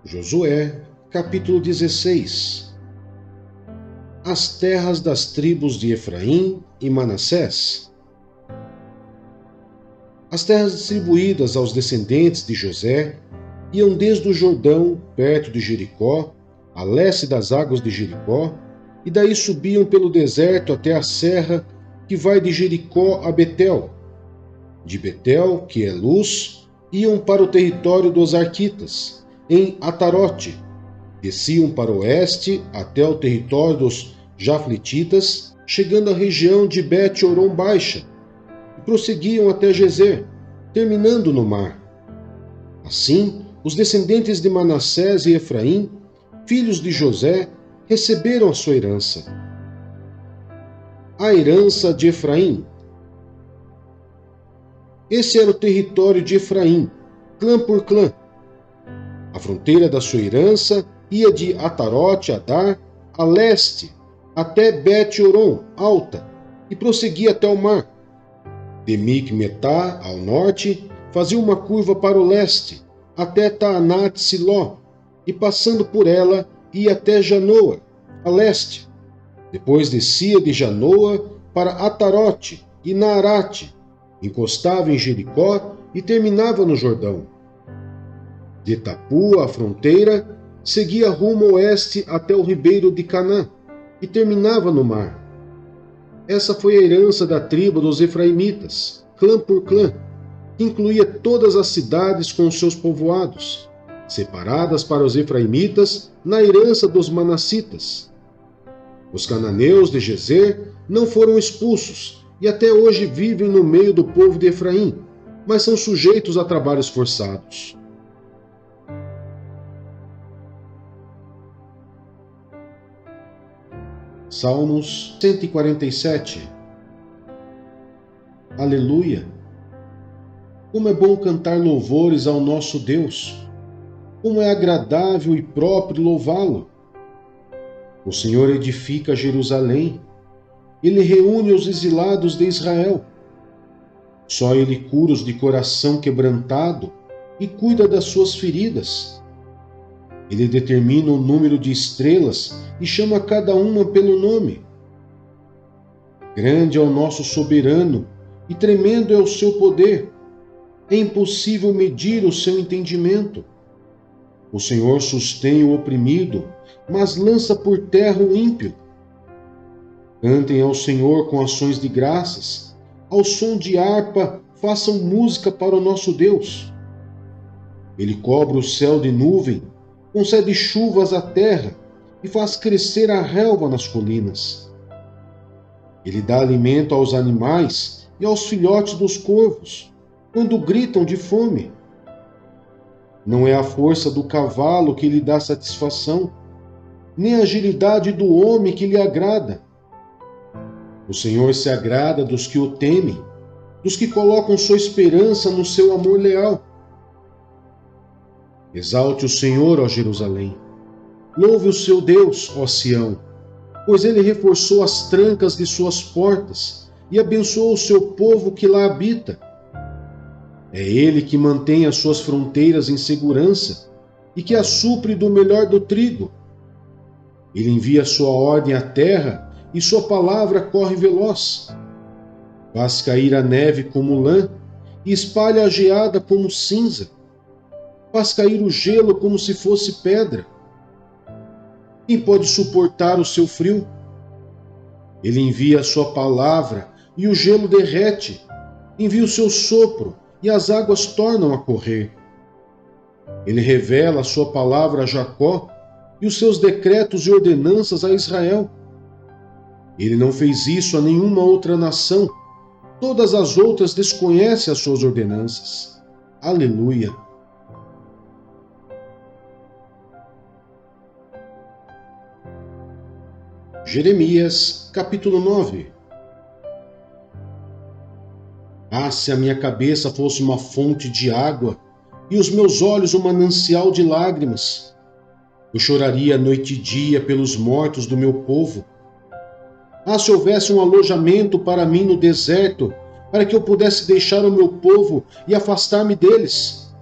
Josué, capítulo 16. As terras das tribos de Efraim e Manassés. As terras distribuídas aos descendentes de José iam desde o Jordão, perto de Jericó, a leste das águas de Jericó, e daí subiam pelo deserto até a serra que vai de Jericó a Betel. De Betel, que é Luz, iam para o território dos Arquitas, em Atarote. Desciam para o oeste até o território dos Jafletitas, chegando à região de Bet-Horon Baixa, e prosseguiam até Gezer, terminando no mar. Assim, os descendentes de Manassés e Efraim, filhos de José, receberam a sua herança. A herança de Efraim. Esse era o território de Efraim, clã por clã. A fronteira da sua herança ia de Atarote Adar a leste até Bet-Horon Alta e prosseguia até o mar. De Micmetá ao norte fazia uma curva para o leste até Taanat Siló e passando por ela ia até Janoa a leste. Depois descia de Janoa para Atarote e Naarate, encostava em Jericó e terminava no Jordão. De Tapua, a fronteira, seguia rumo oeste até o ribeiro de Canaã e terminava no mar. Essa foi a herança da tribo dos Efraimitas, clã por clã, que incluía todas as cidades com seus povoados, separadas para os Efraimitas na herança dos Manassitas. Os cananeus de Gezer não foram expulsos e até hoje vivem no meio do povo de Efraim, mas são sujeitos a trabalhos forçados. Salmos 147. Aleluia! Como é bom cantar louvores ao nosso Deus! Como é agradável e próprio louvá-lo! O Senhor edifica Jerusalém. Ele reúne os exilados de Israel. Só Ele cura os de coração quebrantado e cuida das suas feridas. Ele determina o número de estrelas e chama cada uma pelo nome. Grande é o nosso soberano e tremendo é o seu poder. É impossível medir o seu entendimento. O Senhor sustém o oprimido, mas lança por terra o ímpio. Cantem ao Senhor com ações de graças. Ao som de harpa, façam música para o nosso Deus. Ele cobre o céu de nuvem, concede chuvas à terra e faz crescer a relva nas colinas. Ele dá alimento aos animais e aos filhotes dos corvos, quando gritam de fome. Não é a força do cavalo que lhe dá satisfação, nem a agilidade do homem que lhe agrada. O Senhor se agrada dos que o temem, dos que colocam sua esperança no seu amor leal. Exalte o Senhor, ó Jerusalém. Louve o seu Deus, ó Sião, pois ele reforçou as trancas de suas portas e abençoou o seu povo que lá habita. É ele que mantém as suas fronteiras em segurança e que as supre do melhor do trigo. Ele envia sua ordem à terra e sua palavra corre veloz. Faz cair a neve como lã e espalha a geada como cinza. Faz cair o gelo como se fosse pedra. Quem pode suportar o seu frio? Ele envia a sua palavra e o gelo derrete. Envia o seu sopro e as águas tornam a correr. Ele revela a sua palavra a Jacó e os seus decretos e ordenanças a Israel. Ele não fez isso a nenhuma outra nação. Todas as outras desconhecem as suas ordenanças. Aleluia! Jeremias, capítulo 9. Ah, se a minha cabeça fosse uma fonte de água e os meus olhos um manancial de lágrimas, eu choraria noite e dia pelos mortos do meu povo. Ah, se houvesse um alojamento para mim no deserto, para que eu pudesse deixar o meu povo e afastar-me deles.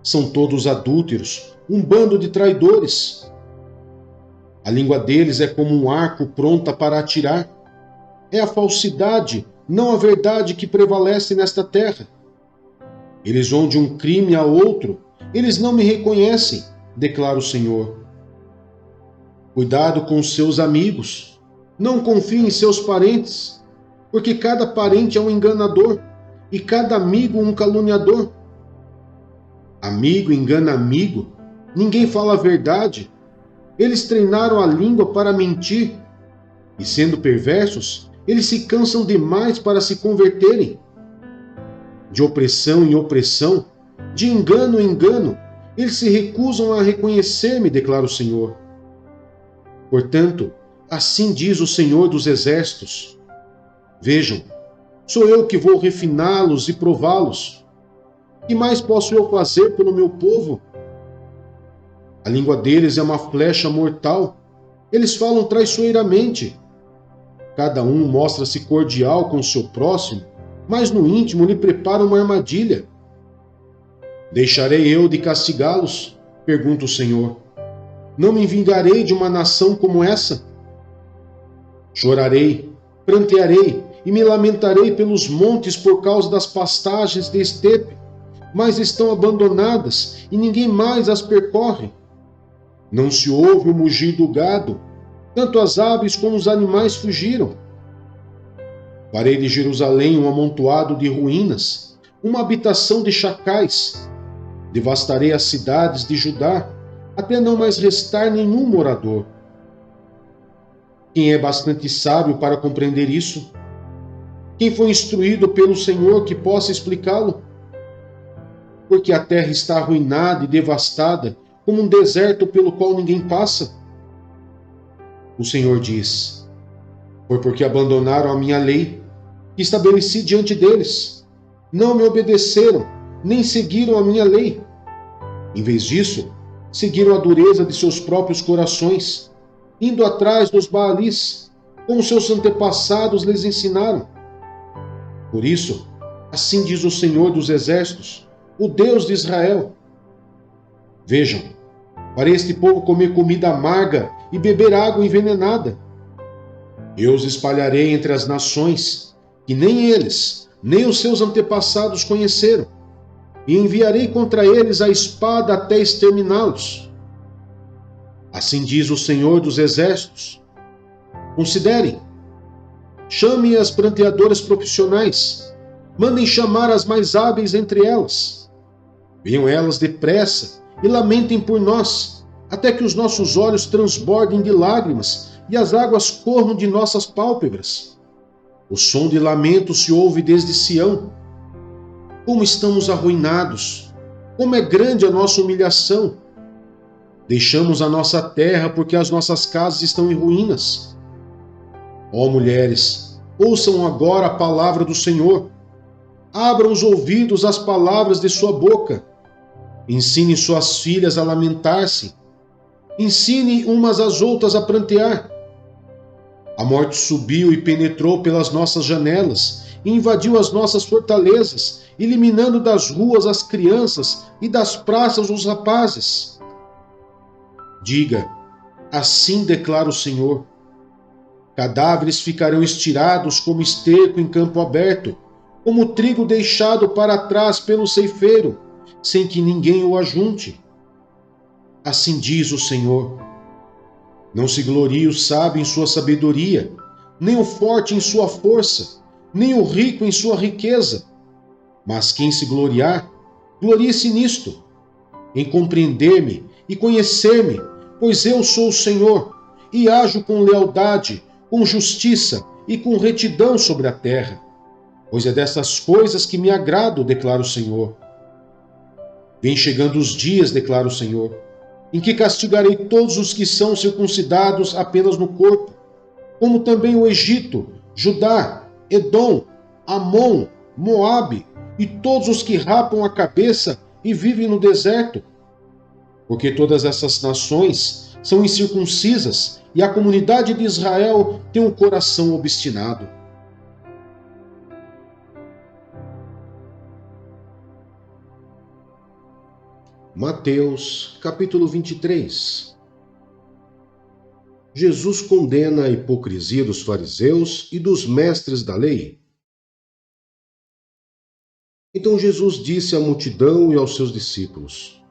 São todos adúlteros, um bando de traidores. A língua deles é como um arco pronta para atirar. É a falsidade, não a verdade, que prevalece nesta terra. Eles vão de um crime a outro, eles não me reconhecem, declara o Senhor. Cuidado com os seus amigos, não confie em seus parentes, porque cada parente é um enganador e cada amigo um caluniador. Amigo engana amigo, ninguém fala a verdade. Eles treinaram a língua para mentir, e sendo perversos, eles se cansam demais para se converterem. De opressão em opressão, de engano em engano, eles se recusam a reconhecer-me, declara o Senhor. Portanto, assim diz o Senhor dos Exércitos: vejam, sou eu que vou refiná-los e prová-los. Que mais posso eu fazer pelo meu povo? A língua deles é uma flecha mortal. Eles falam traiçoeiramente. Cada um mostra-se cordial com o seu próximo, mas no íntimo lhe prepara uma armadilha. Deixarei eu de castigá-los? Pergunta o Senhor. Não me vingarei de uma nação como essa? Chorarei, prantearei e me lamentarei pelos montes por causa das pastagens de estepe, mas estão abandonadas e ninguém mais as percorre. Não se ouve o mugir do gado, tanto as aves como os animais fugiram. Farei de Jerusalém um amontoado de ruínas, uma habitação de chacais. Devastarei as cidades de Judá, até não mais restar nenhum morador. Quem é bastante sábio para compreender isso? Quem foi instruído pelo Senhor que possa explicá-lo? Porque a terra está arruinada e devastada, como um deserto pelo qual ninguém passa. O Senhor diz: foi porque abandonaram a minha lei, que estabeleci diante deles. Não me obedeceram, nem seguiram a minha lei. Em vez disso, seguiram a dureza de seus próprios corações, indo atrás dos Baalis, como seus antepassados lhes ensinaram. Por isso, assim diz o Senhor dos Exércitos, o Deus de Israel: vejam, para este povo comer comida amarga e beber água envenenada. Eu os espalharei entre as nações, que nem eles, nem os seus antepassados conheceram, e enviarei contra eles a espada até exterminá-los. Assim diz o Senhor dos Exércitos. Considerem, chamem as pranteadoras profissionais, mandem chamar as mais hábeis entre elas. Venham elas depressa e lamentem por nós, até que os nossos olhos transbordem de lágrimas e as águas corram de nossas pálpebras. O som de lamento se ouve desde Sião. Como estamos arruinados! Como é grande a nossa humilhação! Deixamos a nossa terra porque as nossas casas estão em ruínas. Ó mulheres, ouçam agora a palavra do Senhor. Abram os ouvidos às palavras de sua boca. Ensine suas filhas a lamentar-se. Ensine umas às outras a prantear. A morte subiu e penetrou pelas nossas janelas, e invadiu as nossas fortalezas, eliminando das ruas as crianças e das praças os rapazes. Diga, assim declara o Senhor: cadáveres ficarão estirados como esterco em campo aberto, como trigo deixado para trás pelo ceifeiro, sem que ninguém o ajunte. Assim diz o Senhor: não se glorie o sábio em sua sabedoria, nem o forte em sua força, nem o rico em sua riqueza. Mas quem se gloriar, glorie-se nisto, em compreender-me e conhecer-me, pois eu sou o Senhor, e ajo com lealdade, com justiça e com retidão sobre a terra. Pois é dessas coisas que me agrado, declara o Senhor. Vem chegando os dias, declara o Senhor, em que castigarei todos os que são circuncidados apenas no corpo, como também o Egito, Judá, Edom, Amon, Moabe e todos os que rapam a cabeça e vivem no deserto. Porque todas essas nações são incircuncisas e a comunidade de Israel tem um coração obstinado. Mateus, capítulo 23. Jesus condena a hipocrisia dos fariseus e dos mestres da lei. Então Jesus disse à multidão e aos seus discípulos: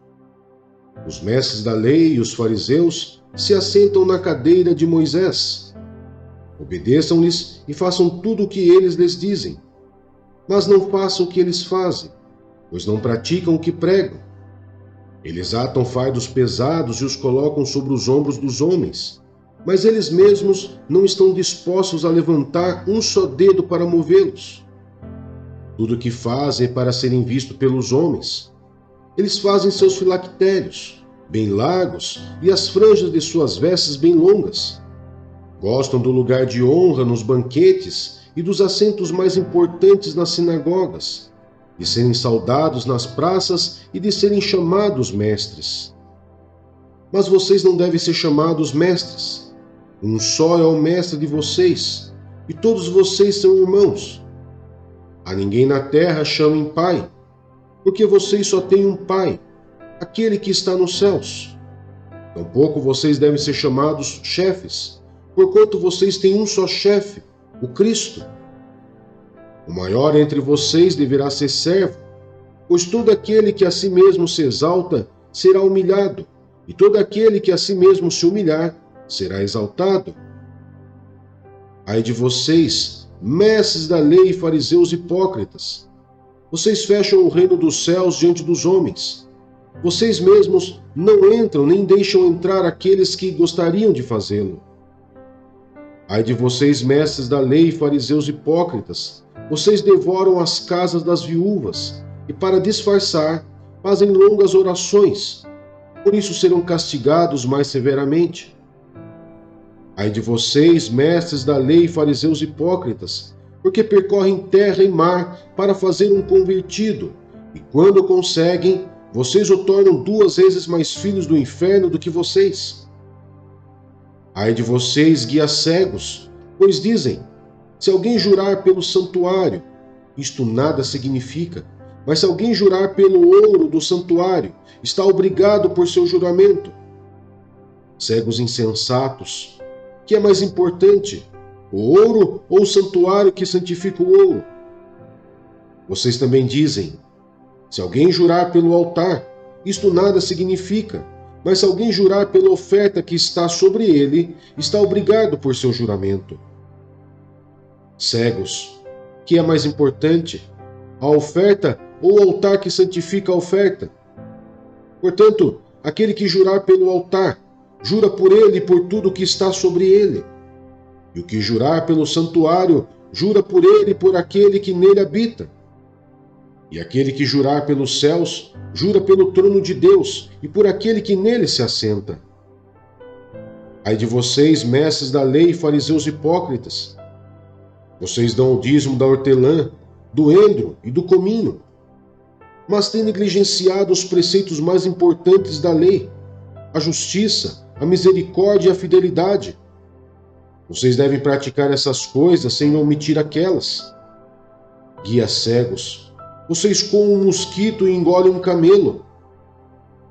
Os mestres da lei e os fariseus se assentam na cadeira de Moisés. Obedeçam-lhes e façam tudo o que eles lhes dizem. Mas não façam o que eles fazem, pois não praticam o que pregam. Eles atam fardos pesados e os colocam sobre os ombros dos homens, mas eles mesmos não estão dispostos a levantar um só dedo para movê-los. Tudo o que fazem é para serem vistos pelos homens. Eles fazem seus filactérios bem largos e as franjas de suas vestes bem longas. Gostam do lugar de honra nos banquetes e dos assentos mais importantes nas sinagogas, de serem saudados nas praças e de serem chamados mestres. Mas vocês não devem ser chamados mestres. Um só é o mestre de vocês, e todos vocês são irmãos. A ninguém na terra chamem pai, porque vocês só têm um pai, aquele que está nos céus. Tampouco vocês devem ser chamados chefes, porquanto vocês têm um só chefe, o Cristo. O maior entre vocês deverá ser servo, pois todo aquele que a si mesmo se exalta será humilhado, e todo aquele que a si mesmo se humilhar será exaltado. Ai de vocês, mestres da lei e fariseus hipócritas! Vocês fecham o reino dos céus diante dos homens. Vocês mesmos não entram nem deixam entrar aqueles que gostariam de fazê-lo. Ai de vocês, mestres da lei e fariseus hipócritas! Vocês devoram as casas das viúvas e, para disfarçar, fazem longas orações. Por isso serão castigados mais severamente. Ai de vocês, mestres da lei e fariseus hipócritas, porque percorrem terra e mar para fazer um convertido, e quando conseguem, vocês o tornam 2 vezes mais filhos do inferno do que vocês. Ai de vocês, guias cegos, pois dizem: se alguém jurar pelo santuário, isto nada significa, mas se alguém jurar pelo ouro do santuário, está obrigado por seu juramento. Cegos insensatos, que é mais importante, o ouro ou o santuário que santifica o ouro? Vocês também dizem: se alguém jurar pelo altar, isto nada significa, mas se alguém jurar pela oferta que está sobre ele, está obrigado por seu juramento. Cegos, que é mais importante, a oferta ou o altar que santifica a oferta? Portanto, aquele que jurar pelo altar, jura por ele e por tudo que está sobre ele. E o que jurar pelo santuário, jura por ele e por aquele que nele habita. E aquele que jurar pelos céus, jura pelo trono de Deus e por aquele que nele se assenta. Ai de vocês, mestres da lei e fariseus hipócritas! Vocês dão o dízimo da hortelã, do endro e do cominho, mas têm negligenciado os preceitos mais importantes da lei, a justiça, a misericórdia e a fidelidade. Vocês devem praticar essas coisas sem omitir aquelas. Guias cegos, vocês comem um mosquito e engolem um camelo.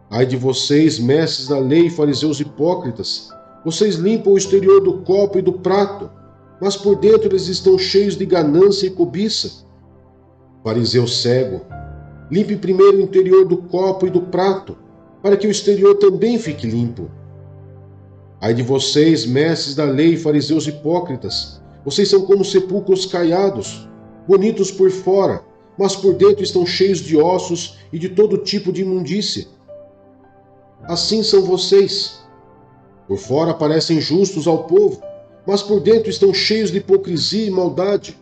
Ai de vocês, mestres da lei e fariseus hipócritas! Vocês limpam o exterior do copo e do prato, mas por dentro eles estão cheios de ganância e cobiça. Fariseu cego, limpe primeiro o interior do copo e do prato, para que o exterior também fique limpo. Ai de vocês, mestres da lei e fariseus hipócritas! Vocês são como sepulcros caiados, bonitos por fora, mas por dentro estão cheios de ossos e de todo tipo de imundície. Assim são vocês. Por fora parecem justos ao povo, mas por dentro estão cheios de hipocrisia e maldade.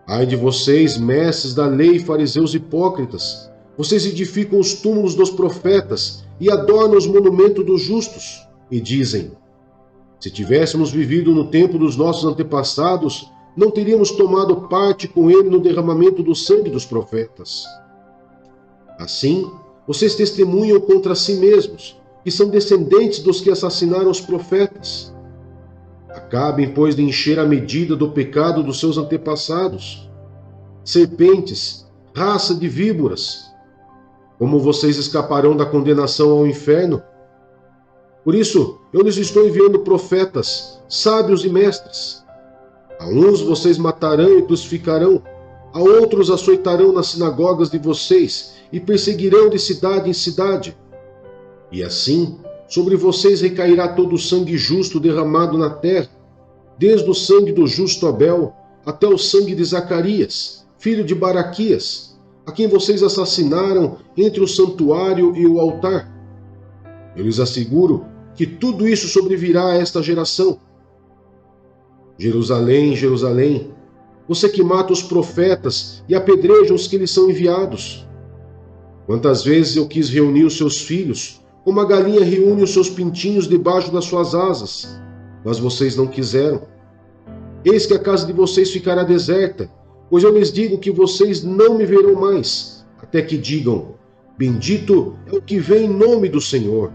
Ai de vocês, mestres da lei e fariseus hipócritas! Vocês edificam os túmulos dos profetas e adornam os monumentos dos justos, e dizem: se tivéssemos vivido no tempo dos nossos antepassados, não teríamos tomado parte com ele no derramamento do sangue dos profetas. Assim, vocês testemunham contra si mesmos, que são descendentes dos que assassinaram os profetas. Acabem, pois, de encher a medida do pecado dos seus antepassados. Serpentes, raça de víboras! Como vocês escaparão da condenação ao inferno? Por isso, eu lhes estou enviando profetas, sábios e mestres. A uns vocês matarão e crucificarão, a outros açoitarão nas sinagogas de vocês e perseguirão de cidade em cidade. E assim, sobre vocês recairá todo o sangue justo derramado na terra, desde o sangue do justo Abel até o sangue de Zacarias, filho de Baraquias, a quem vocês assassinaram entre o santuário e o altar. Eu lhes asseguro que tudo isso sobrevirá a esta geração. Jerusalém, Jerusalém, você que mata os profetas e apedreja os que lhes são enviados. Quantas vezes eu quis reunir os seus filhos, como a galinha reúne os seus pintinhos debaixo das suas asas, mas vocês não quiseram. Eis que a casa de vocês ficará deserta, pois eu lhes digo que vocês não me verão mais, até que digam: bendito é o que vem em nome do Senhor.